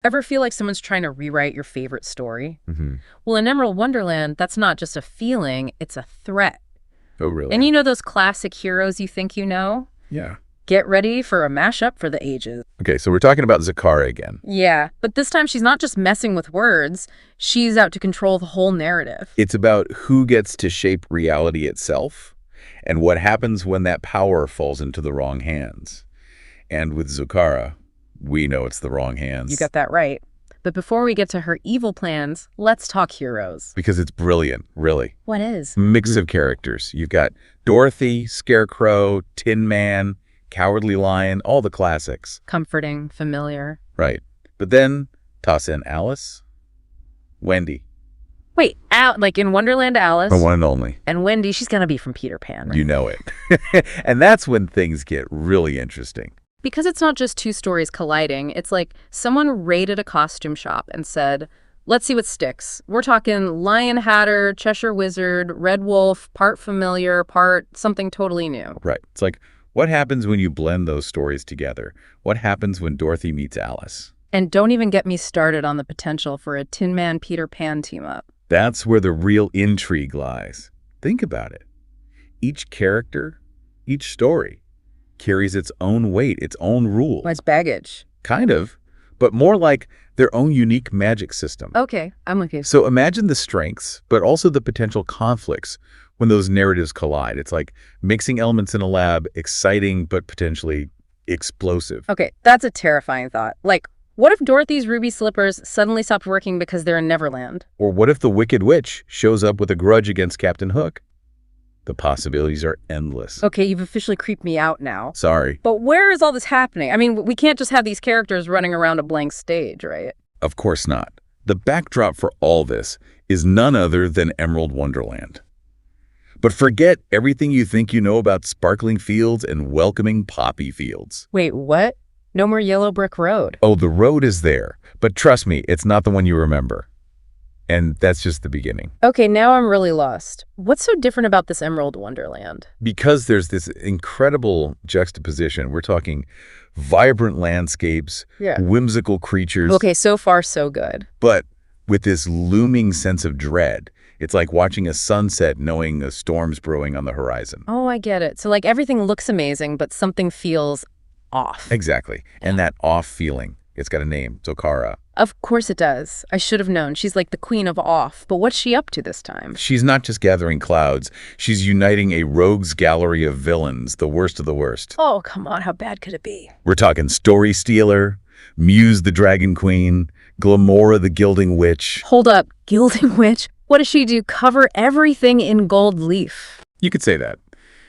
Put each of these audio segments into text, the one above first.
Ever feel like someone's trying to rewrite your favorite story? Mm-hmm. Well, in Emerald Wonderland, that's not just a feeling, it's a threat. Oh, really? And you know those classic heroes you think you know? Yeah. Get ready for a mashup for the ages. Okay, so we're talking about Zakara again. Yeah, but this time she's not just messing with words, she's out to control the whole narrative. It's about who gets to shape reality itself and what happens when that power falls into the wrong hands. And with Zakara, we know it's the wrong hands. You got that right. But before we get to her evil plans, let's talk heroes. Because it's brilliant, really. What is? Mix of characters. You've got Dorothy, Scarecrow, Tin Man, Cowardly Lion, all the classics. Comforting, familiar. Right. But then toss in Alice, Wendy. Wait, like in Wonderland, Alice. The one and only. And Wendy, she's gonna be from Peter Pan, right? You know it. And that's when things get really interesting. Because it's not just two stories colliding. It's like someone raided a costume shop and said, let's see what sticks. We're talking Lion Hatter, Cheshire Wizard, Red Wolf, part familiar, part something totally new. Right. It's like, what happens when you blend those stories together? What happens when Dorothy meets Alice? And don't even get me started on the potential for a Tin Man Peter Pan team-up. That's where the real intrigue lies. Think about it. Each character, each story, carries its own weight, its own rules. What's baggage? Kind of, but more like their own unique magic system. Okay, I'm with you. So imagine the strengths, but also the potential conflicts when those narratives collide. It's like mixing elements in a lab, exciting but potentially explosive. Okay, that's a terrifying thought. Like, what if Dorothy's ruby slippers suddenly stopped working because they're in Neverland? Or what if the Wicked Witch shows up with a grudge against Captain Hook? The possibilities are endless. Okay, you've officially creeped me out now. Sorry. But where is all this happening? I mean, we can't just have these characters running around a blank stage, right? Of course not. The backdrop for all this is none other than Emerald Wonderland. But forget everything you think you know about sparkling fields and welcoming poppy fields. Wait, what? No more yellow brick road. Oh, the road is there. But trust me, it's not the one you remember. And that's just the beginning. Okay, now I'm really lost. What's so different about this Emerald Wonderland? Because there's this incredible juxtaposition. We're talking vibrant landscapes, whimsical creatures. Okay, so far so good. But with this looming sense of dread. It's like watching a sunset knowing a storm's brewing on the horizon. Oh, I get it. So like everything looks amazing, but something feels off. Exactly. And that off feeling, it's got a name, Zakara. Of course it does. I should have known. She's like the queen of off. But what's she up to this time? She's not just gathering clouds. She's uniting a rogues gallery of villains, the worst of the worst. Oh, come on. How bad could it be? We're talking Story Stealer, Muse the Dragon Queen, Glamora the Gilding Witch. Hold up. Gilding Witch? What does she do? Cover everything in gold leaf. You could say that.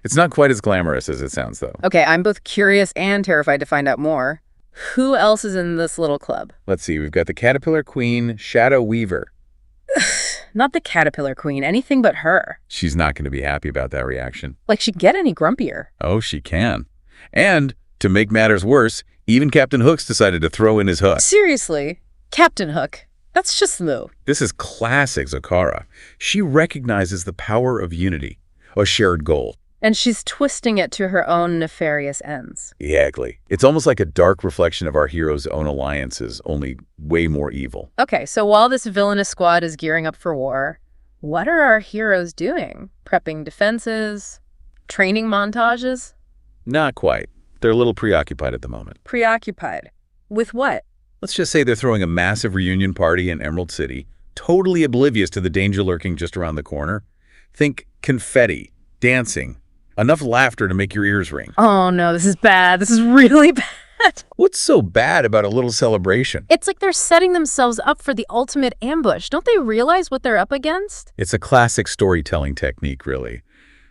It's not quite as glamorous as it sounds, though. Okay, I'm both curious and terrified to find out more. Who else is in this little club? Let's see. We've got the Caterpillar Queen, Shadow Weaver. Not the Caterpillar Queen, anything but her. She's not going to be happy about that reaction. Like she'd get any grumpier. Oh, she can. And, to make matters worse, even Captain Hook's decided to throw in his hook. Seriously? Captain Hook? That's just Lou. This is classic Zakara. She recognizes the power of unity, a shared goal. And she's twisting it to her own nefarious ends. Exactly. It's almost like a dark reflection of our heroes' own alliances, only way more evil. Okay, so while this villainous squad is gearing up for war, what are our heroes doing? Prepping defenses? Training montages? Not quite. They're a little preoccupied at the moment. Preoccupied? With what? Let's just say they're throwing a massive reunion party in Emerald City, totally oblivious to the danger lurking just around the corner. Think confetti, dancing, enough laughter to make your ears ring. Oh no, this is bad. This is really bad. What's so bad about a little celebration? It's like they're setting themselves up for the ultimate ambush. Don't they realize what they're up against? It's a classic storytelling technique, really.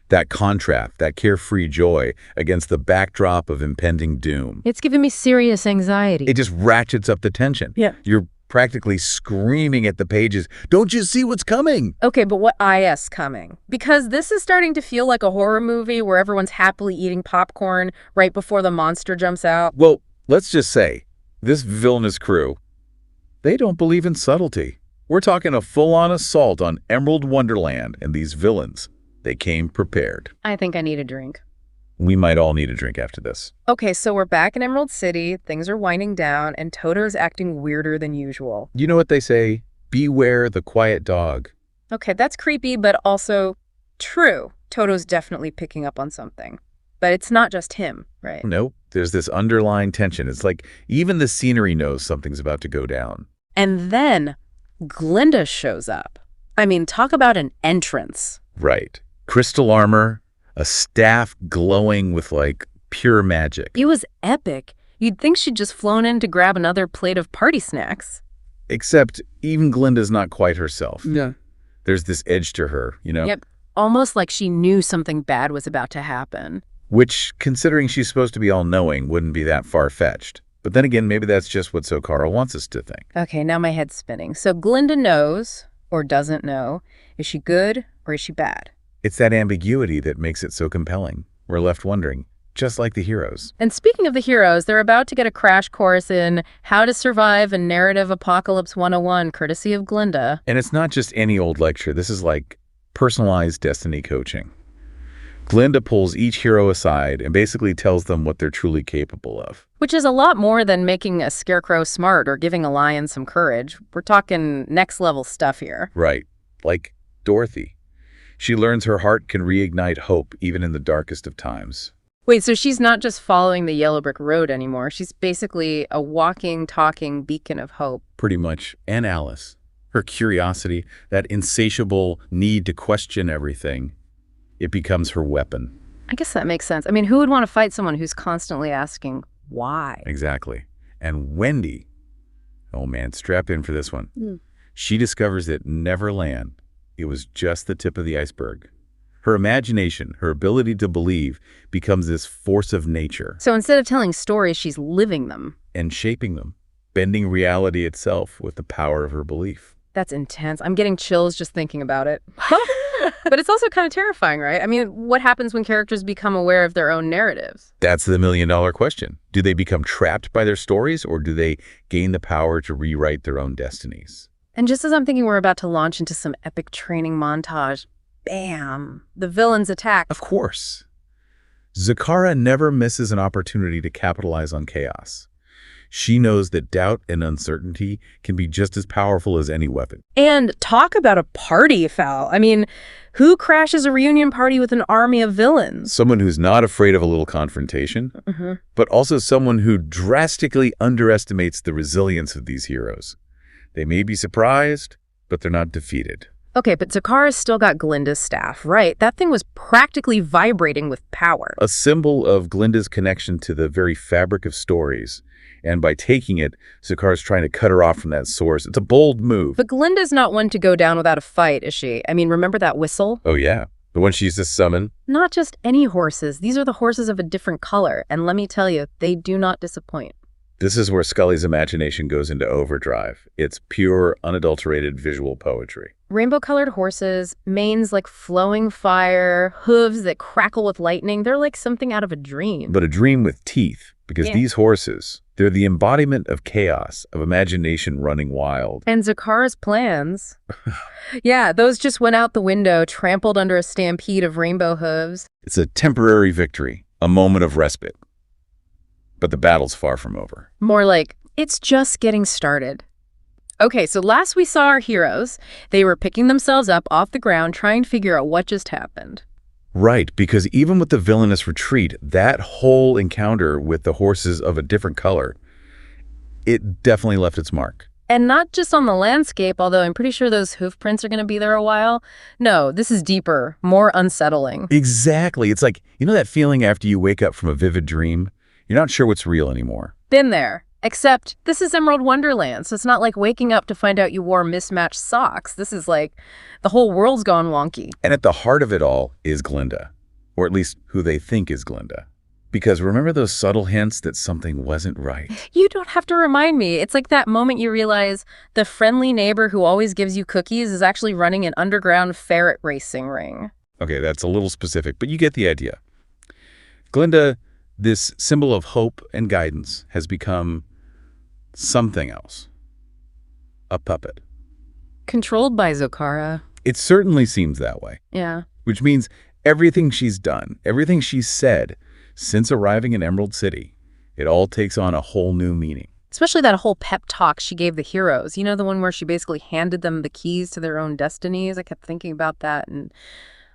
That contrast, that carefree joy against the backdrop of impending doom. It's giving me serious anxiety. It just ratchets up the tension. Yeah. You're practically screaming at the pages, "Don't you see what's coming?" Okay, but what is coming? Because this is starting to feel like a horror movie where everyone's happily eating popcorn right before the monster jumps out. Well, let's just say, this villainous crew, they don't believe in subtlety. We're talking a full-on assault on Emerald Wonderland and these villains. They came prepared. I think I need a drink. We might all need a drink after this. Okay, so we're back in Emerald City, things are winding down, and Toto's acting weirder than usual. You know what they say? Beware the quiet dog. Okay, that's creepy, but also true. Toto's definitely picking up on something. But it's not just him, right? Nope. There's this underlying tension. It's like even the scenery knows something's about to go down. And then Glinda shows up. I mean, talk about an entrance. Right. Crystal armor, a staff glowing with, like, pure magic. It was epic. You'd think she'd just flown in to grab another plate of party snacks. Except even Glinda's not quite herself. Yeah. There's this edge to her, you know? Yep. Almost like she knew something bad was about to happen. Which, considering she's supposed to be all-knowing, wouldn't be that far-fetched. But then again, maybe that's just what Sokara wants us to think. Okay, now my head's spinning. So Glinda knows, or doesn't know. Is she good or is she bad? It's that ambiguity that makes it so compelling. We're left wondering, just like the heroes. And speaking of the heroes, they're about to get a crash course in how to survive a narrative apocalypse 101, courtesy of Glinda. And it's not just any old lecture. This is like personalized destiny coaching. Glinda pulls each hero aside and basically tells them what they're truly capable of. Which is a lot more than making a scarecrow smart or giving a lion some courage. We're talking next-level stuff here. Right. Like Dorothy. She learns her heart can reignite hope even in the darkest of times. Wait, so she's not just following the yellow brick road anymore. She's basically a walking, talking beacon of hope. Pretty much. And Alice. Her curiosity, that insatiable need to question everything, it becomes her weapon. I guess that makes sense. I mean, who would want to fight someone who's constantly asking why? Exactly. And Wendy, oh man, strap in for this one. She discovers that Neverland, it was just the tip of the iceberg. Her imagination, her ability to believe, becomes this force of nature. So instead of telling stories, she's living them. And shaping them, bending reality itself with the power of her belief. That's intense. I'm getting chills just thinking about it. But it's also kind of terrifying, right? I mean, what happens when characters become aware of their own narratives? That's the million-dollar question. Do they become trapped by their stories, or do they gain the power to rewrite their own destinies? And just as I'm thinking we're about to launch into some epic training montage, bam, the villains attack. Of course. Zakara never misses an opportunity to capitalize on chaos. She knows that doubt and uncertainty can be just as powerful as any weapon. And talk about a party foul. I mean, who crashes a reunion party with an army of villains? Someone who's not afraid of a little confrontation, but also someone who drastically underestimates the resilience of these heroes. They may be surprised, but they're not defeated. Okay, but Zakara's still got Glinda's staff, right? That thing was practically vibrating with power. A symbol of Glinda's connection to the very fabric of stories. And by taking it, Zakara's trying to cut her off from that source. It's a bold move. But Glinda's not one to go down without a fight, is she? I mean, remember that whistle? Oh, yeah. The one she used to summon? Not just any horses. These are the horses of a different color. And let me tell you, they do not disappoint. This is where Scully's imagination goes into overdrive. It's pure, unadulterated visual poetry. Rainbow-colored horses, manes like flowing fire, hooves that crackle with lightning. They're like something out of a dream. But a dream with teeth, because these horses, they're the embodiment of chaos, of imagination running wild. And Zakara's plans. Yeah, those just went out the window, trampled under a stampede of rainbow hooves. It's a temporary victory, a moment of respite. But the battle's far from over. More like, it's just getting started. Okay, so last we saw our heroes, they were picking themselves up off the ground, trying to figure out what just happened. Right, because even with the villainous retreat, that whole encounter with the horses of a different color, it definitely left its mark. And not just on the landscape, although I'm pretty sure those hoof prints are going to be there a while. No, this is deeper, more unsettling. Exactly. It's like, you know that feeling after you wake up from a vivid dream? You're not sure what's real anymore. Been there. Except this is Emerald Wonderland, so it's not like waking up to find out you wore mismatched socks. This is like the whole world's gone wonky. And at the heart of it all is Glinda, or at least who they think is Glinda. Because remember those subtle hints that something wasn't right? You don't have to remind me. It's like that moment you realize the friendly neighbor who always gives you cookies is actually running an underground ferret racing ring. Okay, that's a little specific, but you get the idea. Glinda, this symbol of hope and guidance, has become something else. A puppet. Controlled by Zakara. It certainly seems that way. Yeah. Which means everything she's done, everything she's said, Since arriving in Emerald City, it all takes on a whole new meaning. Especially that whole pep talk she gave the heroes. You know, the one where she basically handed them the keys to their own destinies? I kept thinking about that, and,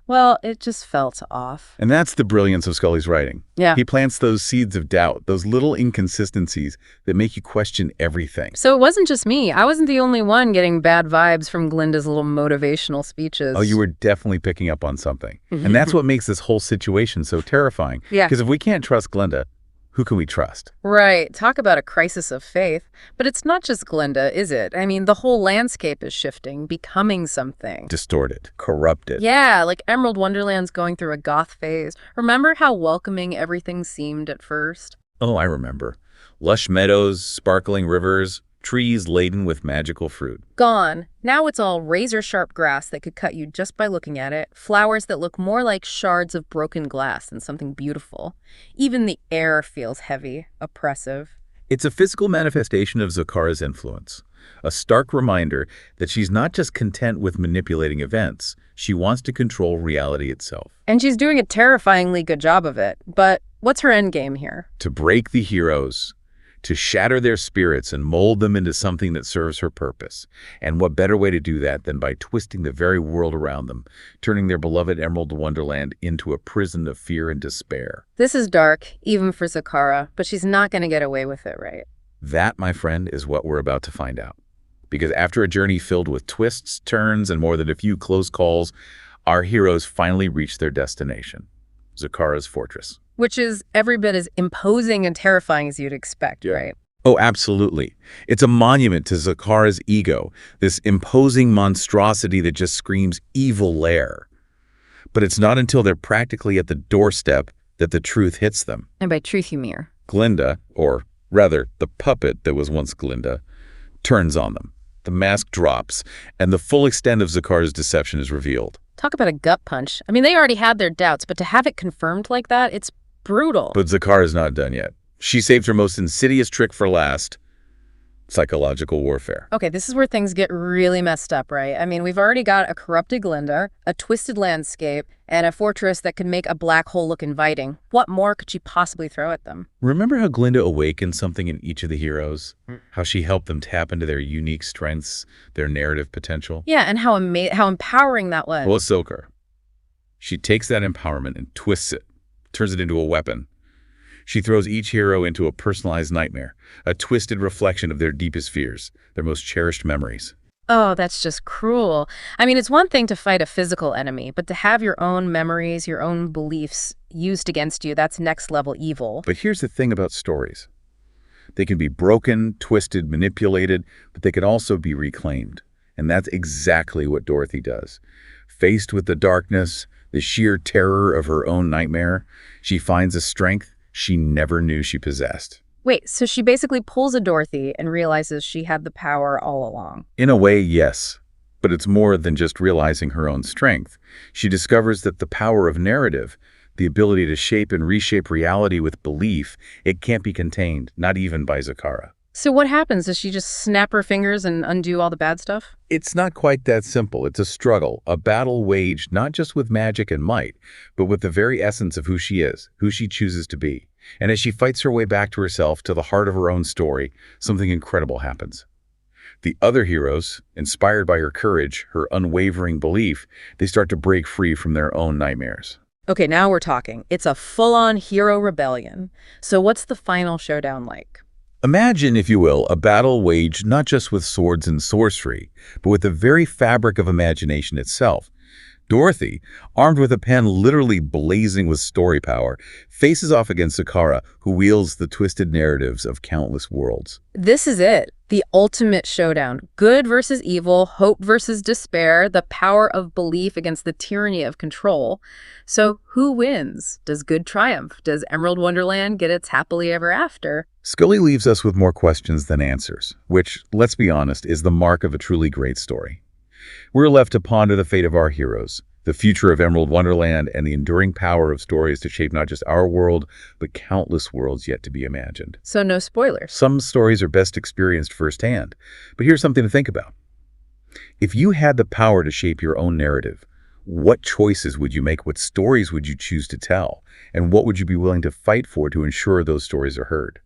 well, it just felt off. And that's the brilliance of Scully's writing. Yeah. He plants those seeds of doubt, those little inconsistencies that make you question everything. So it wasn't just me. I wasn't the only one getting bad vibes from Glinda's little motivational speeches. Oh, you were definitely picking up on something. And that's what makes this whole situation so terrifying. Yeah. Because if we can't trust Glinda, who can we trust? Right. Talk about a crisis of faith. But it's not just Glinda, is it? I mean, the whole landscape is shifting, becoming something. Distorted, corrupted. Yeah, like Emerald Wonderland's going through a goth phase. Remember how welcoming everything seemed at first? Oh, I remember. Lush meadows, sparkling rivers, trees laden with magical fruit. Gone. Now it's all razor-sharp grass that could cut you just by looking at it, flowers that look more like shards of broken glass than something beautiful. Even the air feels heavy, oppressive. It's a physical manifestation of Zakara's influence, a stark reminder that she's not just content with manipulating events, she wants to control reality itself. And she's doing a terrifyingly good job of it. But what's her endgame here? To break the heroes, to shatter their spirits and mold them into something that serves her purpose. And what better way to do that than by twisting the very world around them, turning their beloved Emerald Wonderland into a prison of fear and despair. This is dark, even for Zakara, but she's not going to get away with it, right? That, my friend, is what we're about to find out. Because after a journey filled with twists, turns, and more than a few close calls, our heroes finally reach their destination, Zakara's fortress. Which is every bit as imposing and terrifying as you'd expect, right? Oh, absolutely. It's a monument to Zakara's ego, this imposing monstrosity that just screams evil lair. But it's not until they're practically at the doorstep that the truth hits them. And by truth, you mean? Glinda, or rather, the puppet that was once Glinda, turns on them. The mask drops, and the full extent of Zakara's deception is revealed. Talk about a gut punch. I mean, they already had their doubts, but to have it confirmed like that, it's brutal. But Zakara's not done yet. She saved her most insidious trick for last, psychological warfare. Okay, this is where things get really messed up, right? I mean, we've already got a corrupted Glinda, a twisted landscape, and a fortress that could make a black hole look inviting. What more could she possibly throw at them? Remember how Glinda awakened something in each of the heroes? How she helped them tap into their unique strengths, their narrative potential? Yeah, and how empowering that was. Well, it's Sokar. She takes that empowerment and twists it, turns it into a weapon. She throws each hero into a personalized nightmare, a twisted reflection of their deepest fears, their most cherished memories. Oh, that's just cruel. I mean, it's one thing to fight a physical enemy, but to have your own memories, your own beliefs used against you, that's next level evil. But here's the thing about stories. They can be broken, twisted, manipulated, but they can also be reclaimed. And that's exactly what Dorothy does. Faced with the darkness, the sheer terror of her own nightmare, she finds a strength she never knew she possessed. Wait, so she basically pulls a Dorothy and realizes she had the power all along. In a way, yes. But it's more than just realizing her own strength. She discovers that the power of narrative, the ability to shape and reshape reality with belief, it can't be contained, not even by Zakara. So what happens? Does she just snap her fingers and undo all the bad stuff? It's not quite that simple. It's a struggle, a battle waged not just with magic and might, but with the very essence of who she is, who she chooses to be. And as she fights her way back to herself, to the heart of her own story, something incredible happens. The other heroes, inspired by her courage, her unwavering belief, they start to break free from their own nightmares. Okay, now we're talking. It's a full-on hero rebellion. So what's the final showdown like? Imagine, if you will, a battle waged not just with swords and sorcery, but with the very fabric of imagination itself. Dorothy, armed with a pen literally blazing with story power, faces off against Zakara, who wields the twisted narratives of countless worlds. This is it. The ultimate showdown. Good versus evil, hope versus despair, the power of belief against the tyranny of control. So who wins? Does good triumph? Does Emerald Wonderland get its happily ever after? Scully leaves us with more questions than answers, which, let's be honest, is the mark of a truly great story. We're left to ponder the fate of our heroes, the future of Emerald Wonderland, and the enduring power of stories to shape not just our world, but countless worlds yet to be imagined. So no spoilers. Some stories are best experienced firsthand, but here's something to think about. If you had the power to shape your own narrative, What choices would you make? What stories would you choose to tell? And what would you be willing to fight for to ensure those stories are heard?